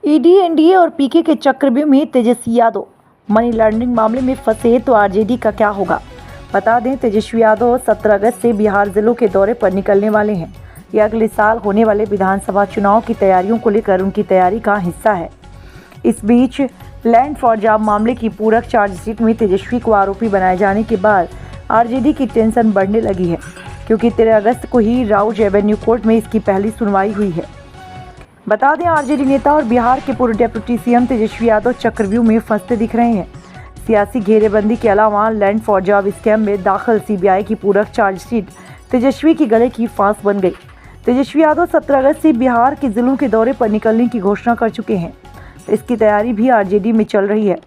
ED, NDA और पीके के चक्रव्यूह में तेजस्वी यादव मनी लॉन्ड्रिंग मामले में फंसे तो आरजेडी का क्या होगा। बता दें, तेजस्वी यादव 17 अगस्त से बिहार जिलों के दौरे पर निकलने वाले हैं। यह अगले साल होने वाले विधानसभा चुनाव की तैयारियों को लेकर उनकी तैयारी का हिस्सा है। इस बीच लैंड फॉर जॉब मामले की पूरक चार्जशीट में तेजस्वी को आरोपी बनाए जाने के बाद आरजेडी की टेंशन बढ़ने लगी है, क्योंकि 13 अगस्त को ही राउज एवेन्यू कोर्ट में इसकी पहली सुनवाई हुई है। बता दें, आरजेडी नेता और बिहार के पूर्व डिप्टी सीएम तेजस्वी यादव चक्रव्यूह में फंसते दिख रहे हैं। सियासी घेरेबंदी के अलावा लैंड फॉर जॉब स्कैम में दाखिल सीबीआई की पूरक चार्जशीट तेजस्वी की गले की फांस बन गई। तेजस्वी यादव 17 अगस्त से बिहार के जिलों के दौरे पर निकलने की घोषणा कर चुके हैं। इसकी तैयारी भी आरजेडी में चल रही है।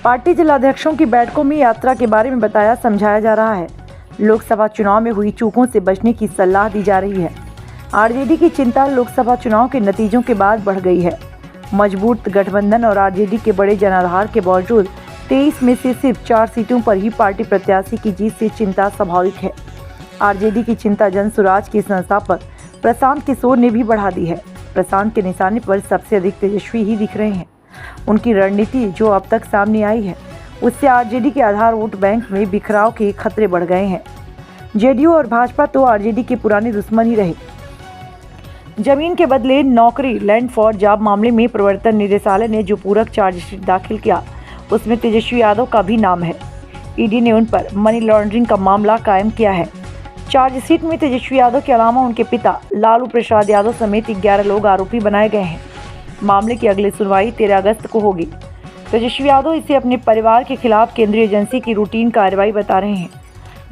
पार्टी जिलाध्यक्षों की बैठकों में यात्रा के बारे में बताया समझाया जा रहा है। लोकसभा चुनाव में हुई चूकों से बचने की सलाह दी जा रही है। आरजेडी की चिंता लोकसभा चुनाव के नतीजों के बाद बढ़ गई है। मजबूत गठबंधन और आरजेडी के बड़े जनाधार के बावजूद 23 में से सिर्फ 4 सीटों पर ही पार्टी प्रत्याशी की जीत से चिंता स्वाभाविक है। आरजेडी की चिंता जनसुराज के संस्थापक प्रशांत किशोर ने भी बढ़ा दी है। प्रशांत के निशाने पर सबसे अधिक तेजस्वी ही दिख रहे हैं। उनकी रणनीति जो अब तक सामने आई है, उससे आरजेडी के आधार वोट बैंक में बिखराव के खतरे बढ़ गए हैं। जेडीयू और भाजपा तो आरजेडी के पुराने दुश्मन ही रहे। जमीन के बदले नौकरी लैंड फॉर जॉब मामले में प्रवर्तन निदेशालय ने जो पूरक चार्जशीट दाखिल किया, उसमें तेजस्वी यादव का भी नाम है। ईडी ने उन पर मनी लॉन्ड्रिंग का मामला कायम किया है। चार्जशीट में तेजस्वी यादव के अलावा उनके पिता लालू प्रसाद यादव समेत 11 लोग आरोपी बनाए गए हैं। मामले की अगली सुनवाई 13 अगस्त को होगी। तेजस्वी यादव इसे अपने परिवार के खिलाफ केंद्रीय एजेंसी की रूटीन कार्रवाई बता रहे हैं,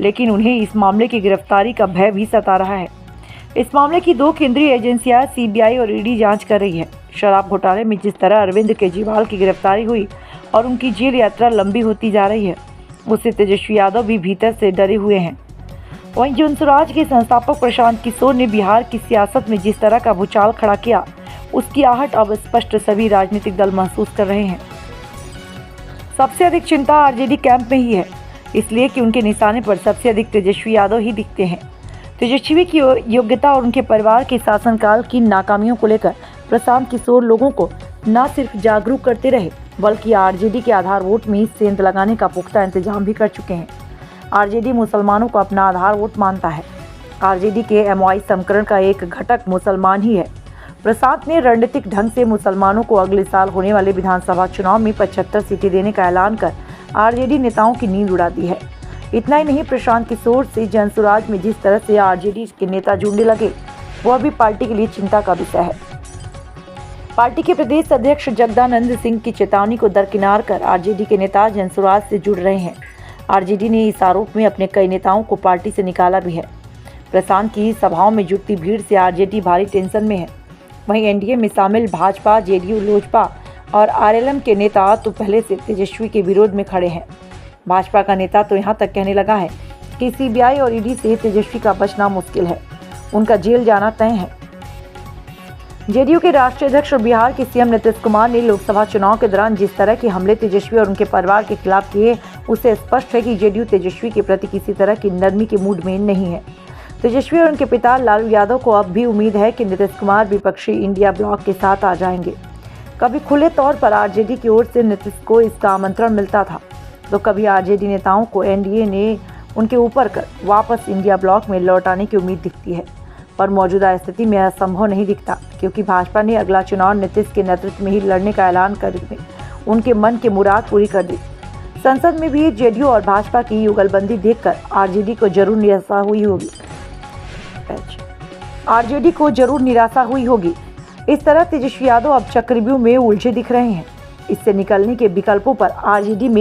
लेकिन उन्हें इस मामले की गिरफ्तारी का भय भी सता रहा है। इस मामले की 2 केंद्रीय एजेंसियां सीबीआई और ईडी जांच कर रही है। शराब घोटाले में जिस तरह अरविंद केजरीवाल की गिरफ्तारी हुई और उनकी जेल यात्रा लंबी होती जा रही है, उससे तेजस्वी यादव भी भीतर से डरे हुए हैं। वहीं जनसुराज के संस्थापक प्रशांत किशोर ने बिहार की सियासत में जिस तरह का भूचाल खड़ा किया, उसकी आहट अब स्पष्ट सभी राजनीतिक दल महसूस कर रहे हैं। सबसे अधिक चिंता आरजेडी कैंप में ही है, इसलिए कि उनके निशाने पर सबसे अधिक तेजस्वी यादव ही दिखते हैं। तेजस्वी की योग्यता और उनके परिवार के शासनकाल की नाकामियों को लेकर प्रशांत किशोर लोगों को न सिर्फ जागरूक करते रहे, बल्कि आरजेडी के आधार वोट में सेंध लगाने का पुख्ता इंतजाम भी कर चुके हैं। आरजेडी मुसलमानों को अपना आधार वोट मानता है। आरजेडी के एमवाई समीकरण का एक घटक मुसलमान ही है। प्रशांत ने रणनीतिक ढंग से मुसलमानों को अगले साल होने वाले विधानसभा चुनाव में 75 सीटें देने का ऐलान कर आरजेडी नेताओं की नींद उड़ा दी है। इतना ही नहीं, प्रशांत किशोर से जनसुराज में जिस तरह से आरजेडी के नेता जुड़ने लगे, वह भी पार्टी के लिए चिंता का विषय है। पार्टी के प्रदेश अध्यक्ष जगदानंद सिंह की चेतावनी को दरकिनार कर आरजेडी के नेता जनसुराज से जुड़ रहे हैं। आरजेडी ने इस आरोप में अपने कई नेताओं को पार्टी से निकाला भी है। प्रशांत की सभाओं में जुटती भीड़ से आरजेडी भारी टेंशन में है। वहीं एनडीए में शामिल भाजपा, जेडीयू, लोजपा और आरएलएम के नेता तो पहले से तेजस्वी के विरोध में खड़े हैं। भाजपा का नेता तो यहाँ तक कहने लगा है कि सीबीआई और ईडी से तेजस्वी का बचना मुश्किल है, उनका जेल जाना तय है। जेडीयू के राष्ट्रीय अध्यक्ष और बिहार के सीएम नीतीश कुमार ने लोकसभा चुनाव के दौरान जिस तरह के हमले तेजस्वी और उनके परिवार के खिलाफ किए, उससे स्पष्ट है कि जेडीयू तेजस्वी के प्रति किसी तरह की नरमी के मूड में नहीं है। तेजस्वी और उनके पिता लालू यादव को अब भी उम्मीद है कि नीतीश कुमार विपक्षी इंडिया ब्लॉक के साथ आ जाएंगे। कभी खुले तौर पर आरजेडी की ओर से नीतीश को इसका आमंत्रण मिलता था, तो कभी आरजेडी नेताओं को एनडीए ने उनके ऊपर कर वापस इंडिया ब्लॉक में लौटाने की उम्मीद दिखती है। पर मौजूदा स्थिति में असंभव नहीं दिखता, क्योंकि भाजपा ने अगला चुनाव नीतीश के नेतृत्व में ही लड़ने का ऐलान करके उनके मन की मुराद पूरी कर दी। संसद में भी जेडीयू और भाजपा की युगलबंदी देखकर आरजेडी को जरूर निराशा हुई होगी। इस तरह तेजस्वी यादव अब चक्रव्यूह में उलझे दिख रहे हैं। इससे निकलने के विकल्पों पर आरजेडी में